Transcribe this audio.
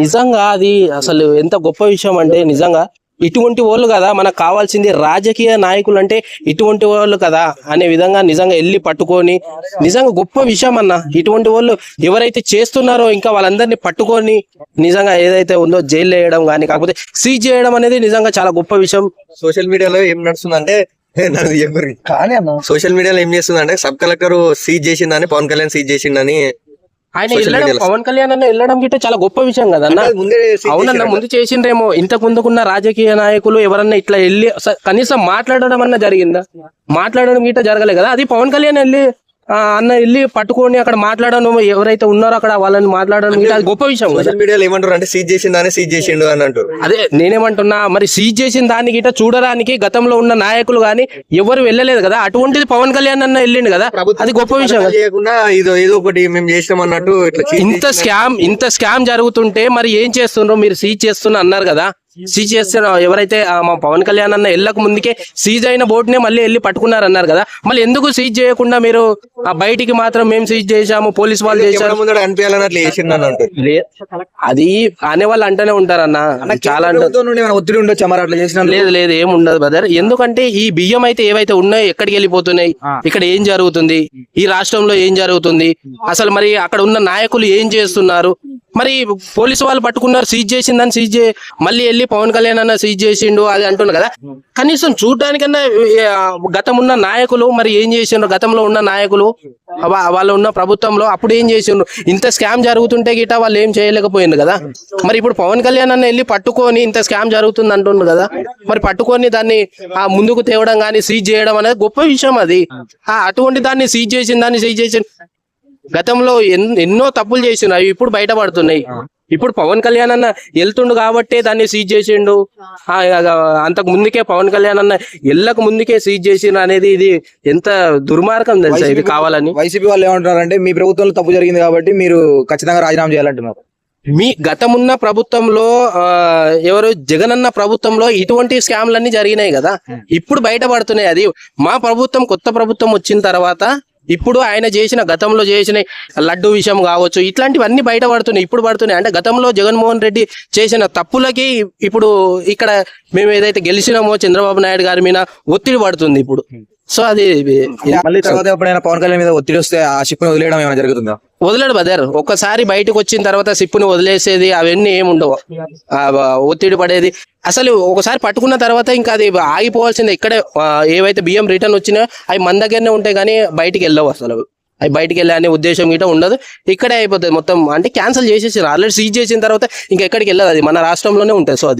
నిజంగా అది అసలు ఎంత గొప్ప విషయం అంటే నిజంగా ఇటువంటి వాళ్ళు కదా మనకు కావాల్సింది రాజకీయ నాయకులు అంటే ఇటువంటి వాళ్ళు కదా అనే విధంగా నిజంగా వెళ్ళి పట్టుకొని నిజంగా గొప్ప విషయం అన్న. ఇటువంటి వాళ్ళు ఎవరైతే చేస్తున్నారో ఇంకా వాళ్ళందరినీ పట్టుకొని నిజంగా ఏదైతే ఉందో జైలు వేయడం కానీ కాకపోతే సీజ్ చేయడం అనేది నిజంగా చాలా గొప్ప విషయం. సోషల్ మీడియాలో ఏం నడుస్తుందంటే సోషల్ మీడియాలో ఏం చేస్తుందంటే సబ్ కలెక్టర్ సీజ్ చేసిందని పవన్ కళ్యాణ్ సీజ్ చేసిందని ఆయన వెళ్ళడం పవన్ కళ్యాణ్ అన్న వెళ్ళడం గిట్ట చాలా గొప్ప విషయం కదన్నా. అవునన్నా ముందు చేసిండ్రేమో. ఇంతకు ముందుకున్న రాజకీయ నాయకులు ఎవరన్నా ఇట్లా వెళ్ళి కనీసం మాట్లాడడం అన్న జరిగిందా? మాట్లాడడం గిట్ట జరగలే కదా. అది పవన్ కళ్యాణ్ వెళ్ళి అన్న వెళ్ళి పట్టుకొని అక్కడ మాట్లాడడం ఎవరైతే ఉన్నారో అక్కడ వాళ్ళని మాట్లాడడం అది గొప్ప విషయం. సోషల్ మీడియాలో ఏమంటారు అంటే సీజ్ చేసిందని సీజ్ చేసిండు అని అంటారు. అదే నేనేమంటున్నా, మరి సీజ్ చేసిన దాన్ని గిట్ట చూడడానికి గతంలో ఉన్న నాయకులు గాని ఎవరు వెళ్ళలేదు కదా. అటువంటిది పవన్ కళ్యాణ్ అన్న వెళ్ళిండు కదా, అది గొప్ప విషయం. ఏదో ఒకటి మేము చేసినాం అన్నట్టు ఇంత స్కామ్ జరుగుతుంటే మరి ఏం చేస్తుండ్రో మీరు సీజ్ చేస్తున్నా అన్నారు కదా. సీజ్ చేస్తున్న ఎవరైతే మా పవన్ కళ్యాణ్ అన్న వెళ్ళక ముందుకే సీజ్ అయిన బోట్నే మళ్ళీ వెళ్ళి పట్టుకున్నారు అన్నారు కదా. మళ్ళీ ఎందుకు సీజ్ చేయకుండా మీరు బయటికి మాత్రం మేము సీజ్ చేశాము, పోలీస్ వాళ్ళు చేశారు అది అనే వాళ్ళు అంటూనే ఉంటారన్న. చాలా ఒత్తిడి ఉండొచ్చు మరి అట్లా చేసిన. లేదు ఏం ఉండదు బ్రదర్. ఎందుకంటే ఈ బియ్యం అయితే ఏవైతే ఉన్నాయో ఎక్కడికి వెళ్ళిపోతున్నాయి, ఇక్కడ ఏం జరుగుతుంది, ఈ రాష్ట్రంలో ఏం జరుగుతుంది, అసలు మరి అక్కడ ఉన్న నాయకులు ఏం చేస్తున్నారు, మరి పోలీసు వాళ్ళు పట్టుకున్నారు సీజ్ చేసిందని సీజ్ మళ్ళీ వెళ్ళి పవన్ కళ్యాణ్ అన్న సీజ్ చేసిండు అది అంటున్నారు కదా. కనీసం చూడడానికన్నా గతం ఉన్న నాయకులు మరి ఏం చేసిండ్రు, గతంలో ఉన్న నాయకులు వాళ్ళు ఉన్న ప్రభుత్వంలో అప్పుడు ఏం చేసిండ్రు. ఇంత స్కామ్ జరుగుతుంటే గిట వాళ్ళు ఏం చేయలేకపోయింది కదా. మరి ఇప్పుడు పవన్ కళ్యాణ్ అన్న వెళ్ళి పట్టుకొని ఇంత స్కామ్ జరుగుతుంది అంటుండ్రు కదా, మరి పట్టుకొని దాన్ని ముందుకు తేవడం కానీ సీజ్ చేయడం అనేది గొప్ప విషయం. అది అటువంటి దాన్ని సీజ్ చేసిన గతంలో ఎన్నో తప్పులు చేసిండు, అవి ఇప్పుడు బయటపడుతున్నాయి. ఇప్పుడు పవన్ కళ్యాణ్ అన్న వెళ్తుండు కాబట్టి దాన్ని సీజ్ చేసిండు. అంతకు ముందుకే పవన్ కళ్యాణ్ అన్న వెళ్ళక ముందుకే సీజ్ చేసిండు అనేది ఇది ఎంత దుర్మార్గం తెలుసా. ఇది కావాలని వైసీపీ వాళ్ళు ఏమంటున్నారంటే మీ ప్రభుత్వంలో తప్పు జరిగింది కాబట్టి మీరు ఖచ్చితంగా రాజీనామా చేయాలంటున్నారు. మీ గతమున్న ప్రభుత్వంలో ఎవరు జగనన్న ప్రభుత్వంలో ఇటువంటి స్కామ్లన్నీ జరిగినాయి కదా, ఇప్పుడు బయటపడుతున్నాయి. అది మా ప్రభుత్వం కొత్త ప్రభుత్వం వచ్చిన తర్వాత ఇప్పుడు ఆయన చేసిన గతంలో చేసిన లడ్డు విషయం కావచ్చు, ఇట్లాంటివన్నీ బయటపడుతున్నాయి, ఇప్పుడు పడుతున్నాయి. అంటే గతంలో జగన్మోహన్ రెడ్డి చేసిన తప్పులకి ఇప్పుడు ఇక్కడ మేము ఏదైతే గెలిచినామో చంద్రబాబు నాయుడు గారి మీద ఒత్తిడి పడుతుంది ఇప్పుడు. సో అది పవన్ కళ్యాణ్ మీద ఒత్తిడి వస్తే ఆ షిప్ ని వదిలేయడం ఏమైనా జరుగుతుందా? వదిలేడు బదర్. ఒక్కసారి బయటకు వచ్చిన తర్వాత సిప్పుని వదిలేసేది అవన్నీ ఏముండవు, ఒత్తిడి పడేది. అసలు ఒకసారి పట్టుకున్న తర్వాత ఇంకా అది ఆగిపోవాల్సిందే. ఇక్కడే ఏవైతే బియ్యం రిటర్న్ వచ్చినాయో అవి మన దగ్గరనే ఉంటాయి కానీ బయటికి వెళ్ళవు. అసలు అవి బయటికి వెళ్ళే అనే ఉద్దేశం గిట్ట ఉండదు. ఇక్కడే అయిపోతుంది మొత్తం. అంటే క్యాన్సిల్ చేసేసి ఆల్రెడీ సీజ్ చేసిన తర్వాత ఇంకా ఎక్కడికి వెళ్ళదు, అది మన రాష్ట్రంలోనే ఉంటుంది. సో అది